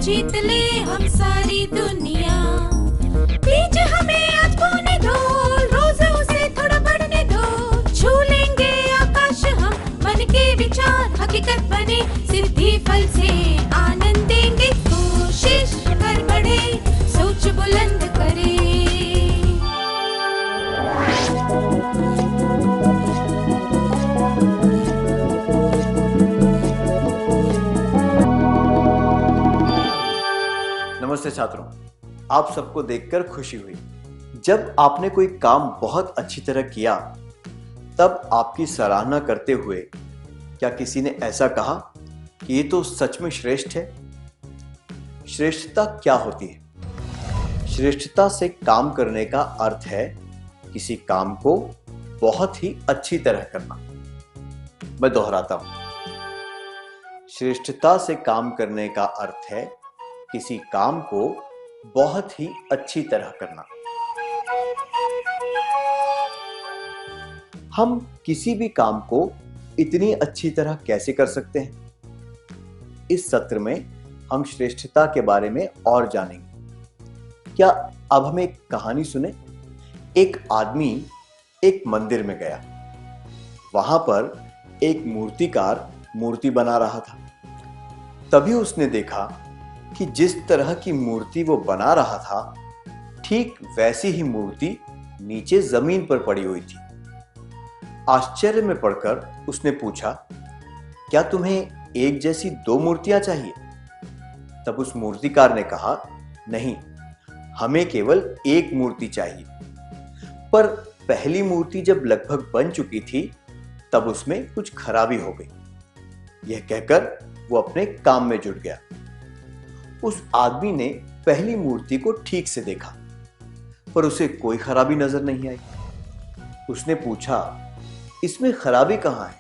जीत ले हम सारी दुनिया। बीच हमें आज खोने दो, रोज उसे थोड़ा बढ़ने दो। छू लेंगे आकाश हम, मन के विचार हकीकत बने। सिद्धि फल से आनंद देंगे, कोशिश कर बढ़े, सोच बुलंद करे। नमस्ते छात्रों, आप सबको देखकर खुशी हुई। जब आपने कोई काम बहुत अच्छी तरह किया, तब आपकी सराहना करते हुए क्या किसी ने ऐसा कहा कि ये तो सच में श्रेष्ठ है? श्रेष्ठता क्या होती है? श्रेष्ठता से काम करने का अर्थ है किसी काम को बहुत ही अच्छी तरह करना। मैं दोहराता हूं, श्रेष्ठता से काम करने का अर्थ है किसी काम को बहुत ही अच्छी तरह करना। हम किसी भी काम को इतनी अच्छी तरह कैसे कर सकते हैं? इस सत्र में हम श्रेष्ठता के बारे में और जानेंगे। क्या अब हम एक कहानी सुने? एक आदमी एक मंदिर में गया। वहां पर एक मूर्तिकार मूर्ति बना रहा था। तभी उसने देखा कि जिस तरह की मूर्ति वो बना रहा था, ठीक वैसी ही मूर्ति नीचे जमीन पर पड़ी हुई थी। आश्चर्य में पड़कर उसने पूछा, क्या तुम्हें एक जैसी दो मूर्तियां चाहिए? तब उस मूर्तिकार ने कहा, नहीं, हमें केवल एक मूर्ति चाहिए। पर पहली मूर्ति जब लगभग बन चुकी थी, तब उसमें कुछ खराबी हो गई। यह कहकर वो अपने काम में जुट गया। उस आदमी ने पहली मूर्ति को ठीक से देखा, पर उसे कोई खराबी नजर नहीं आई। उसने पूछा, इसमें खराबी कहां है?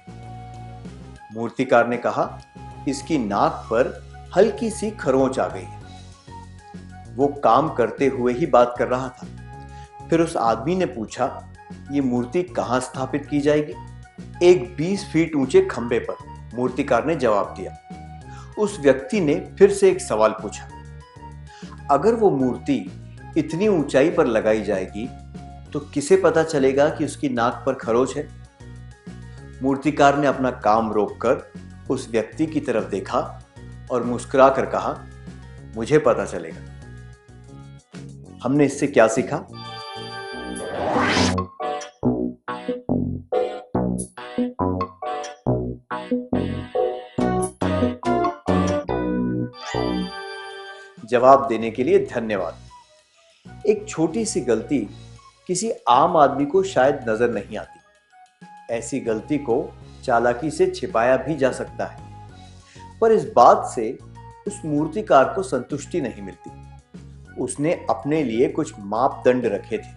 मूर्तिकार ने कहा, इसकी नाक पर हल्की सी खरोंच आ गई है। वो काम करते हुए ही बात कर रहा था। फिर उस आदमी ने पूछा, ये मूर्ति कहां स्थापित की जाएगी? एक 20 फीट ऊंचे खंबे पर, मूर्तिकार ने जवाब दिया। उस व्यक्ति ने फिर से एक सवाल पूछा, अगर वो मूर्ति इतनी ऊंचाई पर लगाई जाएगी तो किसे पता चलेगा कि उसकी नाक पर खरोंच है? मूर्तिकार ने अपना काम रोककर उस व्यक्ति की तरफ देखा और मुस्कुरा कर कहा, मुझे पता चलेगा। हमने इससे क्या सीखा? जवाब देने के लिए धन्यवाद। एक छोटी सी गलती किसी आम आदमी को शायद नजर नहीं आती। ऐसी गलती को चालाकी से छिपाया भी जा सकता है, पर इस बात से उस मूर्तिकार को संतुष्टि नहीं मिलती। उसने अपने लिए कुछ मापदंड रखे थे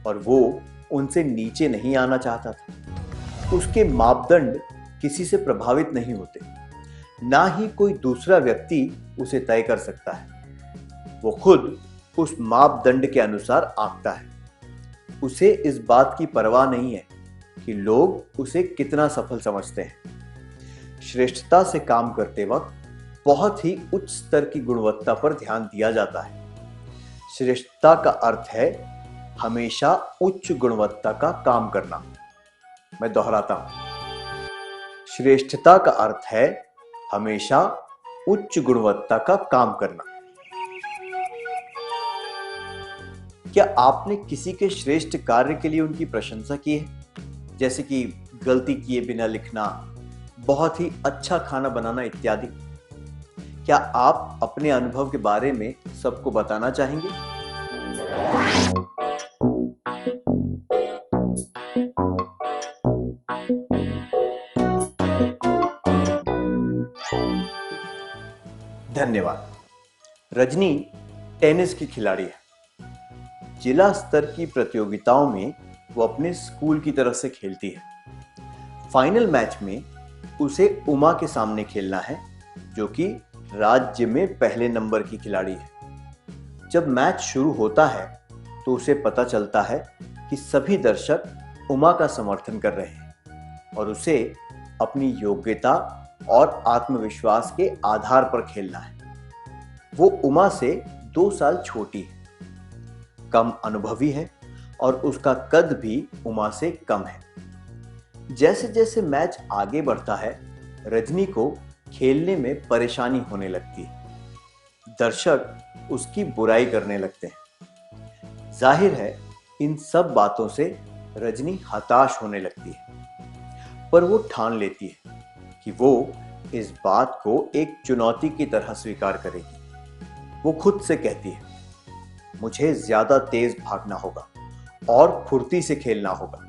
और वो उनसे नीचे नहीं आना चाहता था। उसके मापदंड किसी से प्रभावित नहीं होते, ना ही कोई दूसरा व्यक्ति उसे तय कर सकता है। वो खुद उस मापदंड के अनुसार आंकता है। उसे इस बात की परवाह नहीं है कि लोग उसे कितना सफल समझते हैं। श्रेष्ठता से काम करते वक्त बहुत ही उच्च स्तर की गुणवत्ता पर ध्यान दिया जाता है। श्रेष्ठता का अर्थ है हमेशा उच्च गुणवत्ता का काम करना। मैं दोहराता हूं, श्रेष्ठता का अर्थ है हमेशा उच्च गुणवत्ता का काम करना। क्या आपने किसी के श्रेष्ठ कार्य के लिए उनकी प्रशंसा की है? जैसे कि गलती किए बिना लिखना, बहुत ही अच्छा खाना बनाना इत्यादि। क्या आप अपने अनुभव के बारे में सबको बताना चाहेंगे? धन्यवाद। रजनी टेनिस की खिलाड़ी है। जिला स्तर की प्रतियोगिताओं में वो अपने स्कूल की तरफ से खेलती है। फाइनल मैच में उसे उमा के सामने खेलना है, जो कि राज्य में पहले नंबर की खिलाड़ी है। जब मैच शुरू होता है तो उसे पता चलता है कि सभी दर्शक उमा का समर्थन कर रहे हैं और उसे अपनी योग्यता और आत्मविश्वास के आधार पर खेलना है। वो उमा से 2 साल छोटी है, कम अनुभवी है और उसका कद भी उमा से कम है। जैसे जैसे मैच आगे बढ़ता है, रजनी को खेलने में परेशानी होने लगती है। दर्शक उसकी बुराई करने लगते हैं। जाहिर है, इन सब बातों से रजनी हताश होने लगती है, पर वो ठान लेती है कि वो इस बात को एक चुनौती की तरह स्वीकार करेगी। वो खुद से कहती है, मुझे ज्यादा तेज भागना होगा और फुर्ती से खेलना होगा।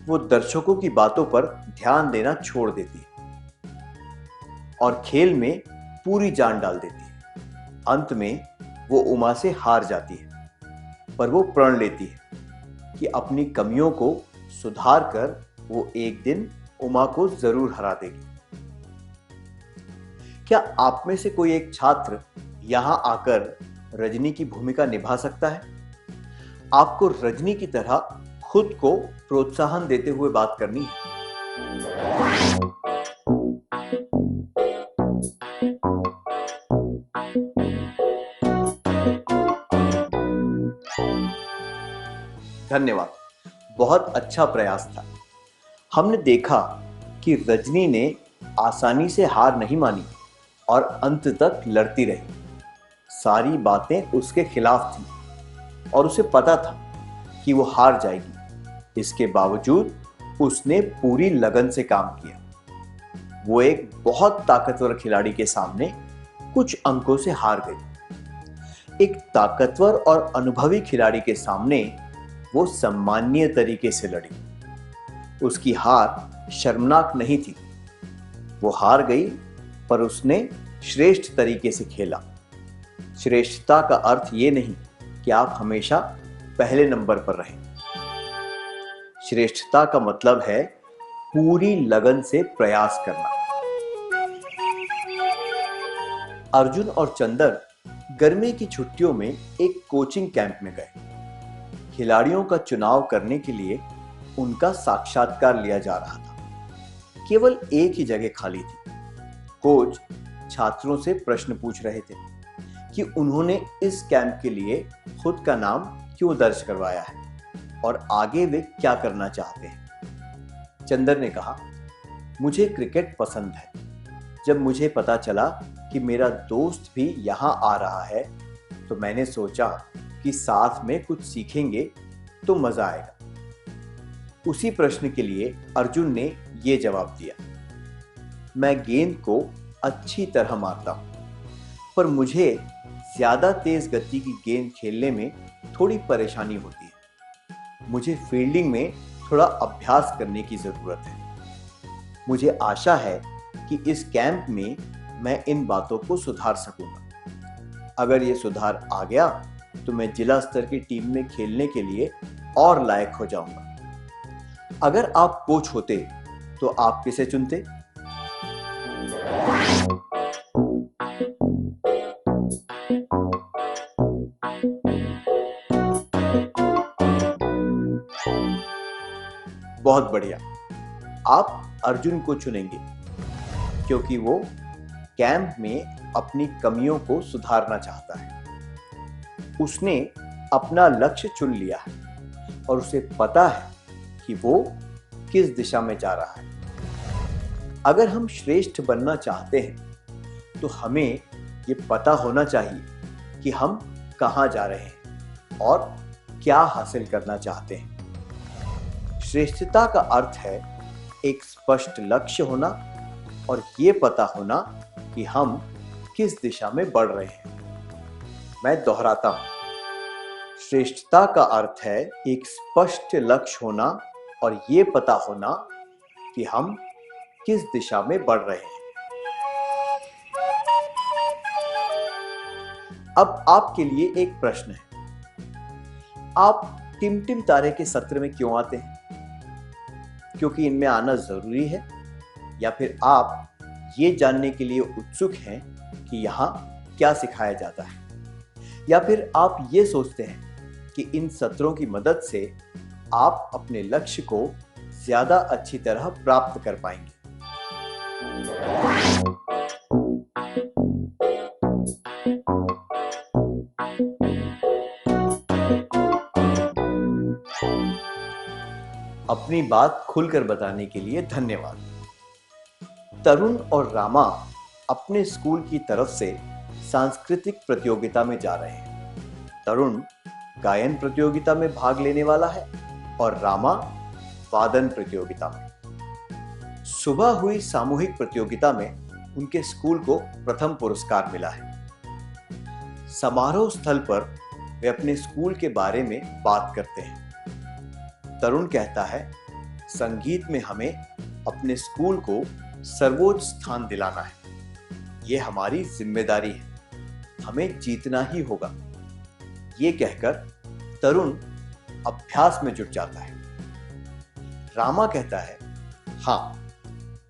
वो दर्शकों की बातों पर ध्यान देना छोड़ देती है और खेल में पूरी जान डाल देती है। अंत में वो उमा से हार जाती है, पर वो प्रण लेती है कि अपनी कमियों को सुधार कर वो एक दिन उमा को जरूर हरा देगी। क्या आप में से कोई एक छात्र यहां आकर रजनी की भूमिका निभा सकता है? आपको रजनी की तरह खुद को प्रोत्साहन देते हुए बात करनी है। धन्यवाद, बहुत अच्छा प्रयास था। हमने देखा कि रजनी ने आसानी से हार नहीं मानी और अंत तक लड़ती रही। सारी बातें उसके खिलाफ थी और उसे पता था कि वो हार जाएगी। इसके बावजूद उसने पूरी लगन से काम किया। वो एक बहुत ताकतवर खिलाड़ी के सामने कुछ अंकों से हार गई। एक ताकतवर और अनुभवी खिलाड़ी के सामने वो सम्माननीय तरीके से लड़ी। उसकी हार शर्मनाक नहीं थी। वो हार गई, पर उसने श्रेष्ठ तरीके से खेला। श्रेष्ठता का अर्थ ये नहीं कि आप हमेशा पहले नंबर पर रहें। श्रेष्ठता का मतलब है पूरी लगन से प्रयास करना। अर्जुन और चंदर गर्मी की छुट्टियों में एक कोचिंग कैंप में गए। खिलाड़ियों का चुनाव करने के लिए उनका साक्षात्कार लिया जा रहा था। केवल एक ही जगह खाली थी। कोच छात्रों से प्रश्न पूछ रहे थे कि उन्होंने इस कैंप के लिए खुद का नाम क्यों दर्ज करवाया है और आगे वे क्या करना चाहते हैं। चंदर ने कहा, मुझे क्रिकेट पसंद है। जब मुझे पता चला कि मेरा दोस्त भी यहाँ आ रहा है, तो मैंने सोचा कि साथ में कुछ सीखेंगे तो मजा आएगा। उसी प्रश्न के लिए अर्जुन ने ये जवाब दिया, मैं गेंद को अच्छी तरह मारता हूं, पर मुझे ज्यादा तेज गति की गेंद खेलने में थोड़ी परेशानी होती है। मुझे फील्डिंग में थोड़ा अभ्यास करने की जरूरत है। मुझे आशा है कि इस कैंप में मैं इन बातों को सुधार सकूंगा। अगर ये सुधार आ गया तो मैं जिला स्तर की टीम में खेलने के लिए और लायक हो जाऊंगा। अगर आप कोच होते तो आप किसे चुनते? बहुत बढ़िया, आप अर्जुन को चुनेंगे क्योंकि वो कैंप में अपनी कमियों को सुधारना चाहता है। उसने अपना लक्ष्य चुन लिया है और उसे पता है कि वो किस दिशा में जा रहा है। अगर हम श्रेष्ठ बनना चाहते हैं तो हमें ये पता होना चाहिए कि हम कहाँ जा रहे हैं और क्या हासिल करना चाहते हैं। श्रेष्ठता का अर्थ है एक स्पष्ट लक्ष्य होना और ये पता होना कि हम किस दिशा में बढ़ रहे हैं। मैं दोहराता हूं, श्रेष्ठता का अर्थ है एक स्पष्ट लक्ष्य होना और ये पता होना कि हम किस दिशा में बढ़ रहे हैं। अब आपके लिए एक प्रश्न है, आप टिमटिम तारे के सत्र में क्यों आते हैं? क्योंकि इनमें आना जरूरी है, या फिर आप ये जानने के लिए उत्सुक हैं कि यहाँ क्या सिखाया जाता है, या फिर आप ये सोचते हैं कि इन सत्रों की मदद से आप अपने लक्ष्य को ज्यादा अच्छी तरह प्राप्त कर पाएंगे। अपनी बात खुलकर बताने के लिए धन्यवाद। तरुण और रामा अपने स्कूल की तरफ से सांस्कृतिक प्रतियोगिता में जा रहे हैं। तरुण गायन प्रतियोगिता में भाग लेने वाला है और रामा वादन प्रतियोगिता में। सुबह हुई सामूहिक प्रतियोगिता में उनके स्कूल को प्रथम पुरस्कार मिला है। समारोह स्थल पर वे अपने स्कूल के बारे में बात करते हैं। तरुण कहता है, संगीत में हमें अपने स्कूल को सर्वोच्च स्थान दिलाना है। ये हमारी जिम्मेदारी है, हमें जीतना ही होगा। ये कहकर तरुण अभ्यास में जुट जाता है। रामा कहता है, हाँ,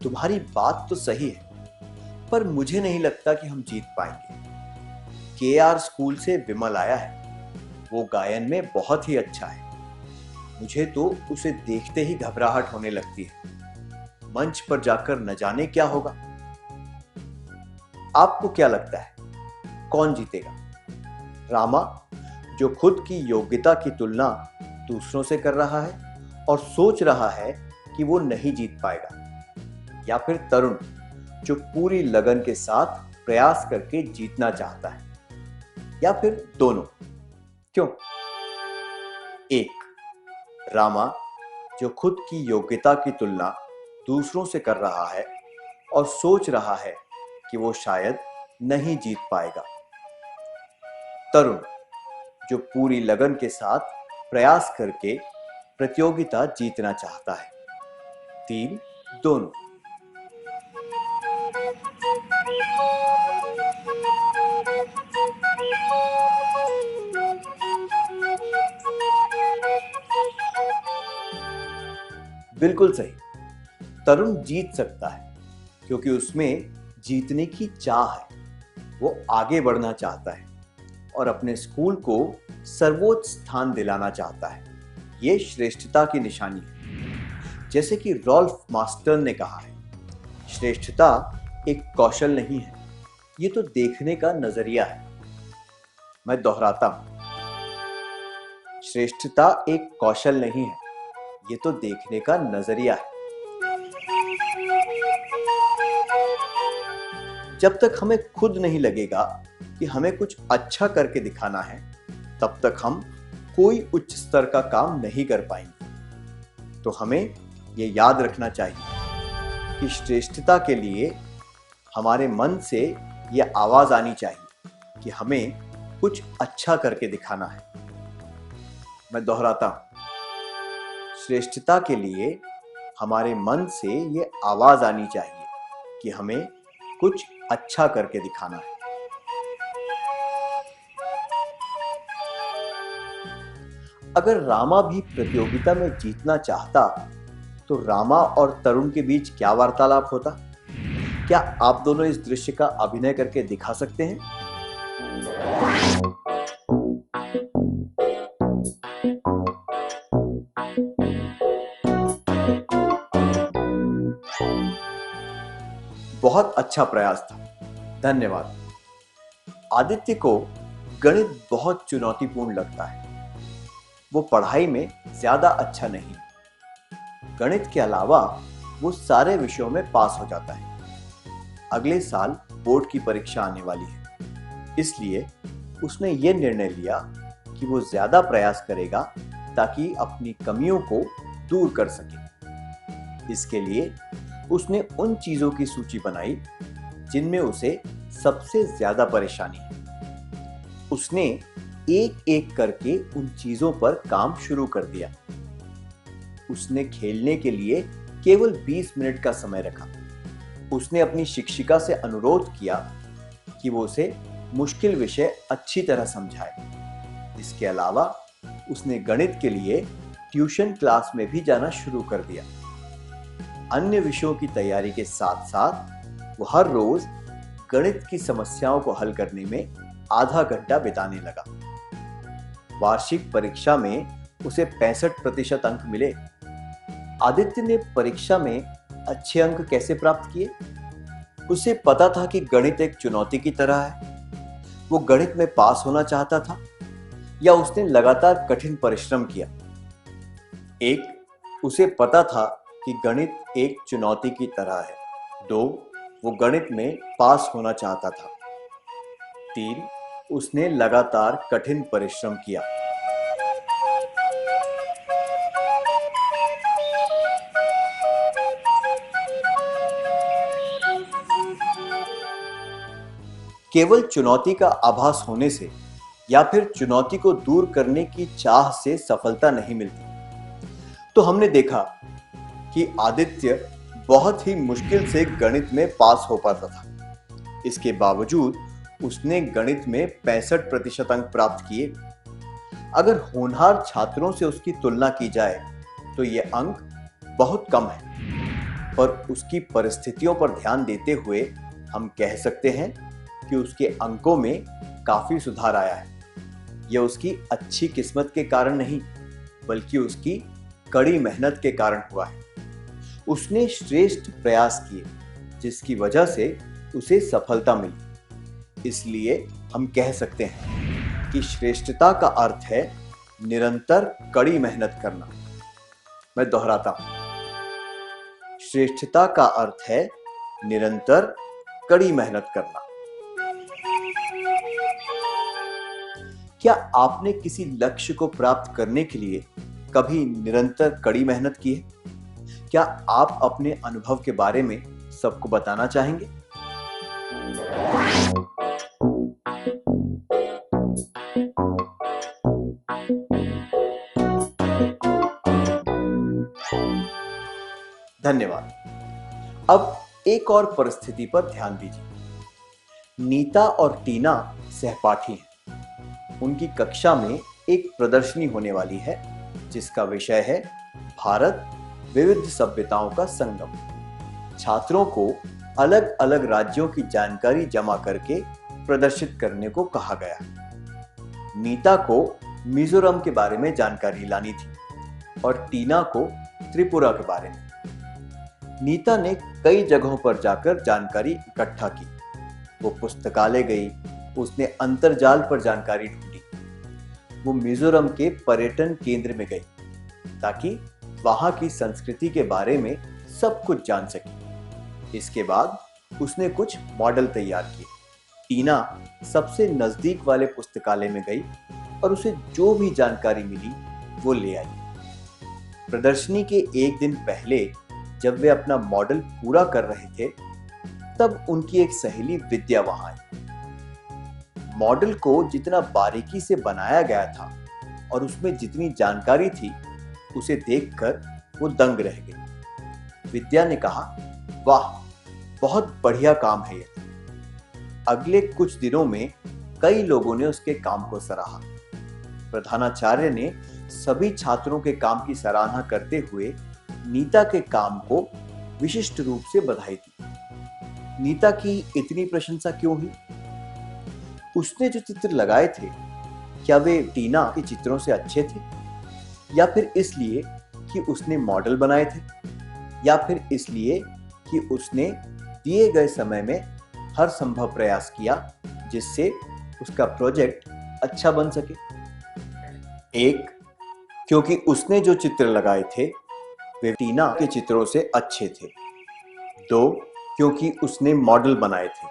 तुम्हारी बात तो सही है, पर मुझे नहीं लगता कि हम जीत पाएंगे। केआर स्कूल से विमल आया है, वो गायन में बहुत ही अच्छा है। मुझे तो उसे देखते ही घबराहट होने लगती है। मंच पर जाकर न जाने क्या होगा। आपको क्या लगता है, कौन जीतेगा? रामा, जो खुद की योग्यता की तुलना दूसरों से कर रहा है और सोच रहा है कि वो नहीं जीत पाएगा, या फिर तरुण, जो पूरी लगन के साथ प्रयास करके जीतना चाहता है, या फिर दोनों? क्यों? 1. रामा, जो खुद की योग्यता की तुलना दूसरों से कर रहा है और सोच रहा है कि वो शायद नहीं जीत पाएगा। तरुण, जो पूरी लगन के साथ प्रयास करके प्रतियोगिता जीतना चाहता है। 3. दोनों। बिल्कुल सही। तरुण जीत सकता है क्योंकि उसमें जीतने की चाह है। वो आगे बढ़ना चाहता है और अपने स्कूल को सर्वोच्च स्थान दिलाना चाहता है। ये श्रेष्ठता की निशानी है। जैसे कि रॉल्फ मास्टर ने कहा है, श्रेष्ठता एक कौशल नहीं है, ये तो देखने का नजरिया है। मैं दोहराता हूं, श्रेष्ठता एक कौशल नहीं है, ये तो देखने का नजरिया है। जब तक हमें खुद नहीं लगेगा कि हमें कुछ अच्छा करके दिखाना है, तब तक हम कोई उच्च स्तर का काम नहीं कर पाएंगे। तो हमें ये याद रखना चाहिए कि श्रेष्ठता के लिए हमारे मन से ये आवाज आनी चाहिए कि हमें कुछ अच्छा करके दिखाना है। मैं दोहराता हूं, श्रेष्ठता के लिए हमारे मन से ये आवाज आनी चाहिए कि हमें कुछ अच्छा करके दिखाना है। अगर रामा भी प्रतियोगिता में जीतना चाहता, तो रामा और तरुण के बीच क्या वार्तालाप होता? क्या आप दोनों इस दृश्य का अभिनय करके दिखा सकते हैं? बहुत अच्छा प्रयास था, धन्यवाद। आदित्य को गणित बहुत चुनौतीपूर्ण लगता है। वो पढ़ाई में ज्यादा अच्छा नहीं। गणित के अलावा वो सारे विषयों में पास हो जाता है। अगले साल बोर्ड की परीक्षा आने वाली है, इसलिए उसने ये निर्णय लिया कि वो ज्यादा प्रयास करेगा ताकि अपनी कमियों को दूर कर सके। इसके लिए उसने उन चीजों की सूची बनाई जिनमें उसे सबसे ज्यादा परेशानी है। उसने एक एक करके उन चीजों पर काम शुरू कर दिया। उसने खेलने के लिए केवल 20 मिनट का समय रखा। उसने अपनी शिक्षिका से अनुरोध किया कि वो उसे मुश्किल विषय अच्छी तरह समझाए। इसके अलावा उसने गणित के लिए ट्यूशन क्लास में भी जाना शुरू कर दिया। अन्य विषयों की तैयारी के साथ साथ वो हर रोज गणित की समस्याओं को हल करने में आधा घंटा बिताने लगा। वार्षिक परीक्षा में उसे 65% अंक मिले। आदित्य ने परीक्षा में अच्छे अंक कैसे प्राप्त किए? उसे पता था कि गणित एक चुनौती की तरह है। वो गणित में पास होना चाहता था या उसने लगातार कठिन परिश्रम किया? 1. उसे पता था कि गणित एक चुनौती की तरह है। 2, वो गणित में पास होना चाहता था। 3, उसने लगातार कठिन परिश्रम किया। केवल चुनौती का आभास होने से या फिर चुनौती को दूर करने की चाह से सफलता नहीं मिलती। तो हमने देखा कि आदित्य बहुत ही मुश्किल से गणित में पास हो पाता था। इसके बावजूद उसने गणित में 65% अंक प्राप्त किए। अगर होनहार छात्रों से उसकी तुलना की जाए तो ये अंक बहुत कम है, पर उसकी परिस्थितियों पर ध्यान देते हुए हम कह सकते हैं कि उसके अंकों में काफी सुधार आया है। यह उसकी अच्छी किस्मत के कारण नहीं, बल्कि उसकी कड़ी मेहनत के कारण हुआ है। उसने श्रेष्ठ प्रयास किए, जिसकी वजह से उसे सफलता मिली। इसलिए हम कह सकते हैं कि श्रेष्ठता का अर्थ है निरंतर कड़ी मेहनत करना। मैं दोहराता हूं, श्रेष्ठता का अर्थ है निरंतर कड़ी मेहनत करना। क्या आपने किसी लक्ष्य को प्राप्त करने के लिए कभी निरंतर कड़ी मेहनत की है? क्या आप अपने अनुभव के बारे में सबको बताना चाहेंगे? धन्यवाद। अब एक और परिस्थिति पर ध्यान दीजिए। नीता और टीना सहपाठी हैं। उनकी कक्षा में एक प्रदर्शनी होने वाली है, जिसका विषय है भारत विविध सभ्यताओं का संगम। छात्रों को अलग अलग राज्यों की जानकारी जमा करके प्रदर्शित करने को कहा गया। नीता को मिजोरम के बारे में जानकारी लानी थी और टीना को त्रिपुरा के बारे में। नीता ने कई जगहों पर जाकर जानकारी इकट्ठा की। वो पुस्तकालय गई, उसने अंतर्जाल पर जानकारी ढूंढी। वो मिजोरम के पर्यटन केंद्र में गई ताकि वहां की संस्कृति के बारे में सब कुछ जान सके। इसके बाद उसने कुछ मॉडल तैयार किए। टीना सबसे नजदीक वाले पुस्तकालय में गई और उसे जो भी जानकारी मिली वो ले आई। प्रदर्शनी के एक दिन पहले जब वे अपना मॉडल पूरा कर रहे थे, तब उनकी एक सहेली विद्या वहां आई। मॉडल को जितना बारीकी से बनाया गया था और उसमें जितनी जानकारी थी, उसे देखकर वो दंग रह गई। विद्या ने कहा, वाह, बहुत बढ़िया काम है ये। अगले कुछ दिनों में कई लोगों ने उसके काम को सराहा। प्रधानाचार्य ने सभी छात्रों के काम की सराहना करते हुए नीता के काम को विशिष्ट रूप से बधाई दी। नीता की इतनी प्रशंसा क्यों हुई? उसने जो चित्र लगाए थे, क्या वे टीना के चित्रों से अच्छे थे? या फिर इसलिए कि उसने मॉडल बनाए थे? या फिर इसलिए कि उसने दिए गए समय में हर संभव प्रयास किया जिससे उसका प्रोजेक्ट अच्छा बन सके? 1, क्योंकि उसने जो चित्र लगाए थे वे टीना के चित्रों से अच्छे थे। 2, क्योंकि उसने मॉडल बनाए थे।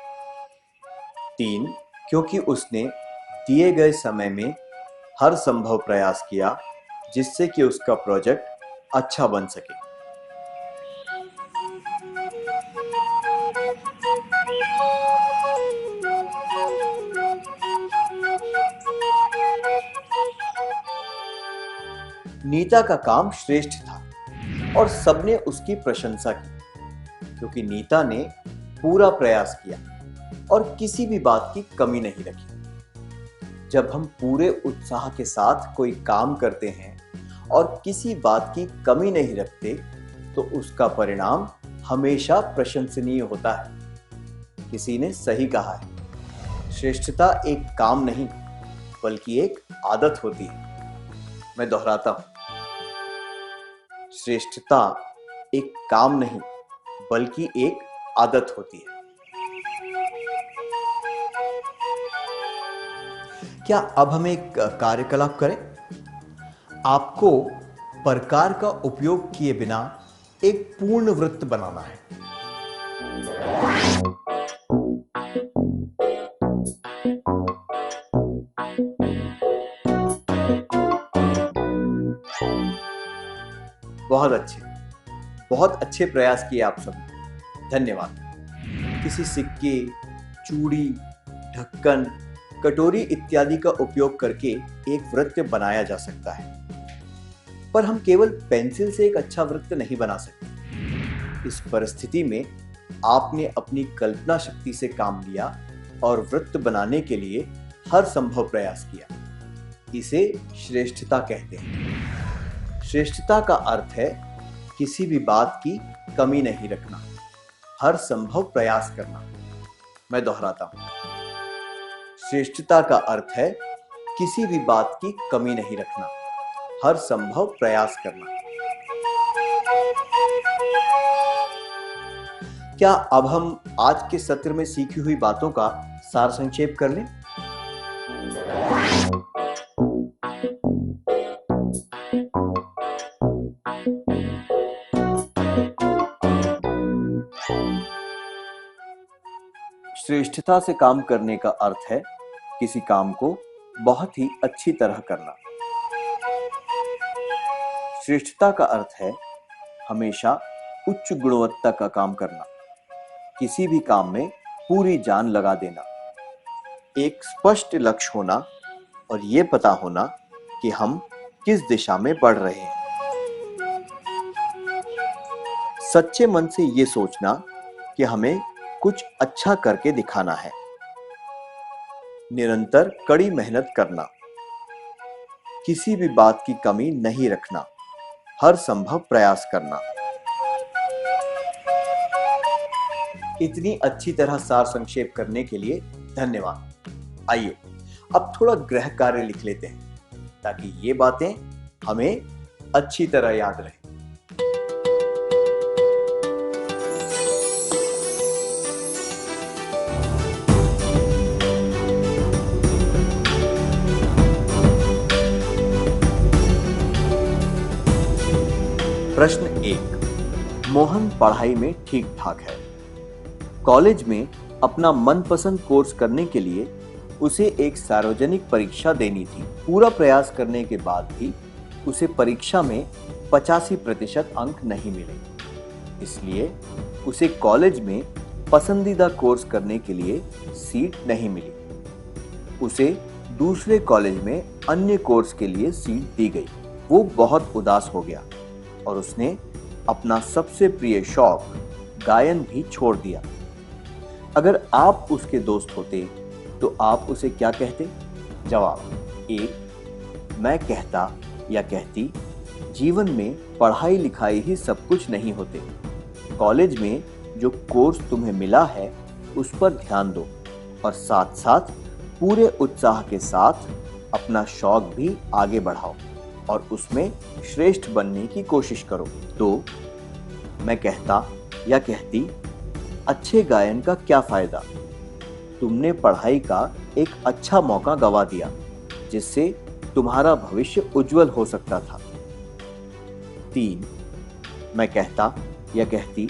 3, क्योंकि उसने दिए गए समय में हर संभव प्रयास किया जिससे कि उसका प्रोजेक्ट अच्छा बन सके। नीता का काम श्रेष्ठ था और सबने उसकी प्रशंसा की, क्योंकि नीता ने पूरा प्रयास किया और किसी भी बात की कमी नहीं रखी। जब हम पूरे उत्साह के साथ कोई काम करते हैं और किसी बात की कमी नहीं रखते, तो उसका परिणाम हमेशा प्रशंसनीय होता है। किसी ने सही कहा है, श्रेष्ठता एक काम नहीं, बल्कि एक आदत होती है। मैं दोहराता हूं, श्रेष्ठता एक काम नहीं, बल्कि एक आदत होती है। क्या अब हम एक कार्यकलाप करें? आपको प्रकार का उपयोग किए बिना एक पूर्ण वृत्त बनाना है। बहुत अच्छे प्रयास किए आप सब। धन्यवाद। किसी सिक्के, चूड़ी, ढक्कन, कटोरी इत्यादि का उपयोग करके एक वृत्त बनाया जा सकता है, पर हम केवल पेंसिल से एक अच्छा वृत्त नहीं बना सकते। इस परिस्थिति में आपने अपनी कल्पना शक्ति से काम लिया और वृत्त बनाने के लिए हर संभव प्रयास किया। इसे श्रेष्ठता कहते हैं। श्रेष्ठता का अर्थ है किसी भी बात की कमी नहीं रखना, हर संभव प्रयास करना। मैं दोहराता हूं, श्रेष्ठता का अर्थ है किसी भी बात की कमी नहीं रखना, हर संभव प्रयास करना। क्या अब हम आज के सत्र में सीखी हुई बातों का सार संक्षेप कर लें? श्रेष्ठता से काम करने का अर्थ है किसी काम को बहुत ही अच्छी तरह करना। श्रेष्ठता का अर्थ है हमेशा उच्च गुणवत्ता का काम करना, किसी भी काम में पूरी जान लगा देना, एक स्पष्ट लक्ष्य होना और ये पता होना कि हम किस दिशा में बढ़ रहे हैं। सच्चे मन से ये सोचना कि हमें कुछ अच्छा करके दिखाना है। निरंतर कड़ी मेहनत करना, किसी भी बात की कमी नहीं रखना, हर संभव प्रयास करना। इतनी अच्छी तरह सार संक्षेप करने के लिए धन्यवाद। आइए अब थोड़ा गृह कार्य लिख लेते हैं ताकि ये बातें हमें अच्छी तरह याद रहें। प्रश्न 1। मोहन पढ़ाई में ठीक ठाक है। कॉलेज में अपना मनपसंद कोर्स करने के लिए उसे एक सार्वजनिक परीक्षा देनी थी। पूरा प्रयास करने के बाद भी उसे परीक्षा में 85% अंक नहीं मिले, इसलिए उसे कॉलेज में पसंदीदा कोर्स करने के लिए सीट नहीं मिली। उसे दूसरे कॉलेज में अन्य कोर्स के लिए सीट दी गई। वो बहुत उदास हो गया और उसने अपना सबसे प्रिय शौक गायन भी छोड़ दिया। अगर आप उसके दोस्त होते तो आप उसे क्या कहते? जवाब: 1. मैं कहता या कहती, जीवन में पढ़ाई लिखाई ही सब कुछ नहीं होते। कॉलेज में जो कोर्स तुम्हें मिला है उस पर ध्यान दो और साथ साथ पूरे उत्साह के साथ अपना शौक भी आगे बढ़ाओ और उसमें श्रेष्ठ बनने की कोशिश करो। तो मैं कहता या कहती, अच्छे गायन का क्या फायदा? तुमने पढ़ाई का एक अच्छा मौका गवा दिया जिससे तुम्हारा भविष्य उज्जवल हो सकता था। 3. मैं कहता या कहती,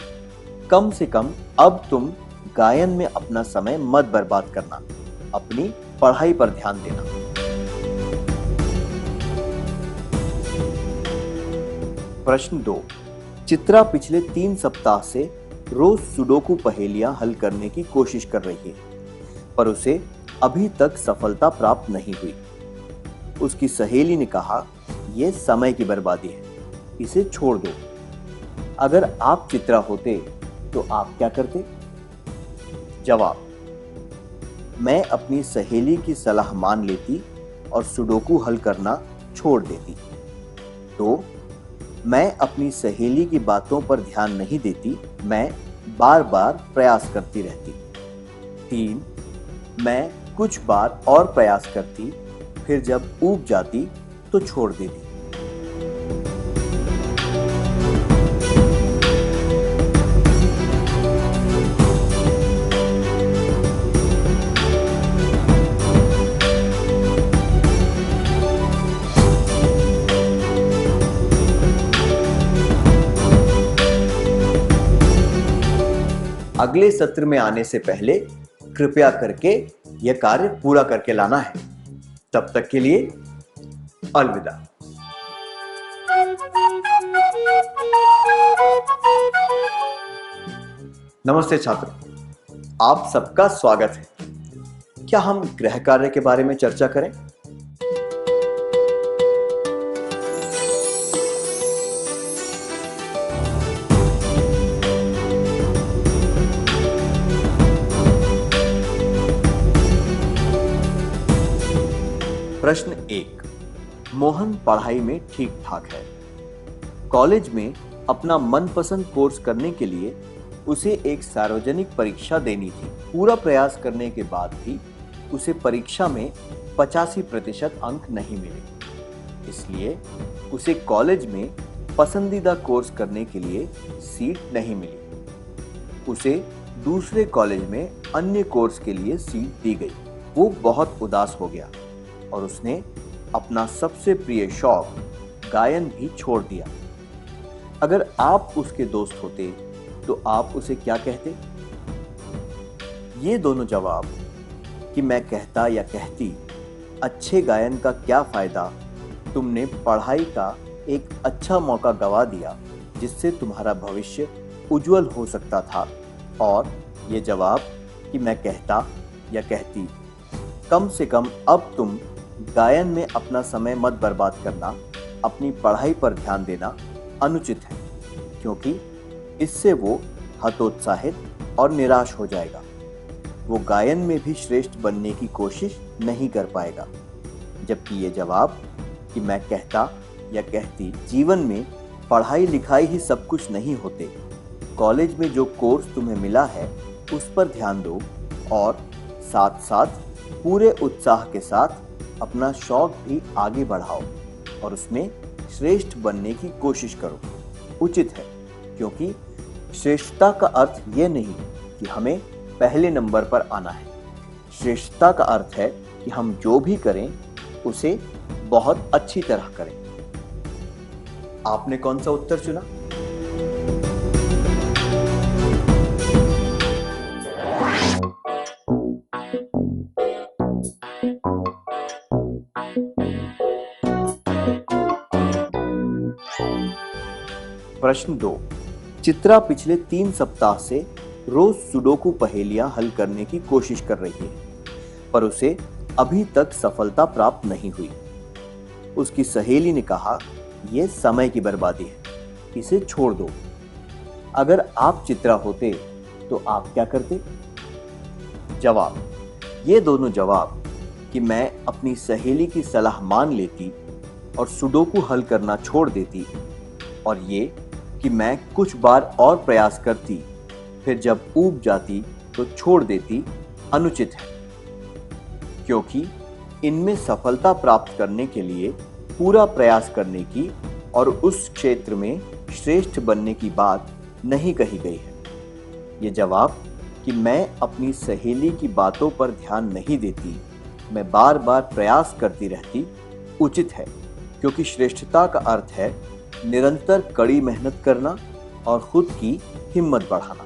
कम से कम अब तुम गायन में अपना समय मत बर्बाद करना, अपनी पढ़ाई पर ध्यान देना। प्रश्न 2। चित्रा पिछले 3 सप्ताह से रोज सुडोकू पहेलियां हल करने की कोशिश कर रही है, पर उसे अभी तक सफलता प्राप्त नहीं हुई। उसकी सहेली ने कहा, यह समय की बर्बादी है, इसे छोड़ दो। अगर आप चित्रा होते तो आप क्या करते? जवाब: मैं अपनी सहेली की सलाह मान लेती और सुडोकू हल करना छोड़ देती। तो मैं अपनी सहेली की बातों पर ध्यान नहीं देती, मैं बार बार प्रयास करती रहती। 3. मैं कुछ बार और प्रयास करती, फिर जब ऊब जाती तो छोड़ देती। अगले सत्र में आने से पहले कृपया करके यह कार्य पूरा करके लाना है। तब तक के लिए अलविदा। नमस्ते छात्रों, आप सबका स्वागत है। क्या हम गृह कार्य के बारे में चर्चा करें? प्रश्न 1। मोहन पढ़ाई में ठीक ठाक है। कॉलेज में अपना मनपसंद कोर्स करने के लिए उसे एक सार्वजनिक परीक्षा देनी थी। पूरा प्रयास करने के बाद भी उसे परीक्षा में 85% अंक नहीं मिले। इसलिए उसे कॉलेज में पसंदीदा कोर्स करने के लिए सीट नहीं मिली। उसे दूसरे कॉलेज में अन्य कोर्स के लिए सीट दी गई। वो बहुत उदास हो गया और उसने अपना सबसे प्रिय शौक गायन भी छोड़ दिया। अगर आप उसके दोस्त होते तो आप उसे क्या कहते? ये दोनों जवाब कि मैं कहता या कहती अच्छे गायन का क्या फायदा, तुमने पढ़ाई का एक अच्छा मौका गवा दिया जिससे तुम्हारा भविष्य उज्जवल हो सकता था, और ये जवाब कि मैं कहता या कहती कम से कम अब तुम गायन में अपना समय मत बर्बाद करना, अपनी पढ़ाई पर ध्यान देना अनुचित है, क्योंकि इससे वो हतोत्साहित और निराश हो जाएगा। वो गायन में भी श्रेष्ठ बनने की कोशिश नहीं कर पाएगा। जबकि ये जवाब कि मैं कहता या कहती, जीवन में पढ़ाई लिखाई ही सब कुछ नहीं होते। कॉलेज में जो कोर्स तुम्हें मिला है उस पर ध्यान दो और साथ साथ पूरे उत्साह के साथ अपना शौक भी आगे बढ़ाओ और उसमें श्रेष्ठ बनने की कोशिश करो। उचित है, क्योंकि श्रेष्ठता का अर्थ ये नहीं कि हमें पहले नंबर पर आना है। श्रेष्ठता का अर्थ है कि हम जो भी करें उसे बहुत अच्छी तरह करें। आपने कौन सा उत्तर चुना? प्रश्न 2। चित्रा पिछले 3 सप्ताह से रोज सुडोकू पहेलियां हल करने की कोशिश कर रही है, पर उसे अभी तक सफलता प्राप्त नहीं हुई। उसकी सहेली ने कहा, यह समय की बर्बादी है, इसे छोड़ दो। अगर आप चित्रा होते तो आप क्या करते? जवाब। ये दोनों जवाब कि मैं अपनी सहेली की सलाह मान लेती और सुडोकू हल करना छोड़ देती, और ये कि मैं कुछ बार और प्रयास करती, फिर जब ऊब जाती तो छोड़ देती, अनुचित है, क्योंकि इनमें सफलता प्राप्त करने के लिए पूरा प्रयास करने की और उस क्षेत्र में श्रेष्ठ बनने की बात नहीं कही गई है। ये जवाब कि मैं अपनी सहेली की बातों पर ध्यान नहीं देती, मैं बार बार प्रयास करती रहती, उचित है, क्योंकि श्रेष्ठता का अर्थ है निरंतर कड़ी मेहनत करना और खुद की हिम्मत बढ़ाना।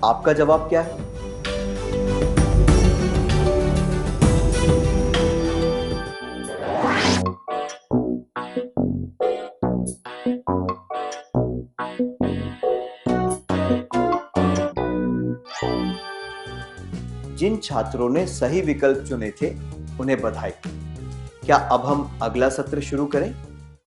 आपका जवाब क्या है? जिन छात्रों ने सही विकल्प चुने थे उन्हें बधाई। क्या अब हम अगला सत्र शुरू करें?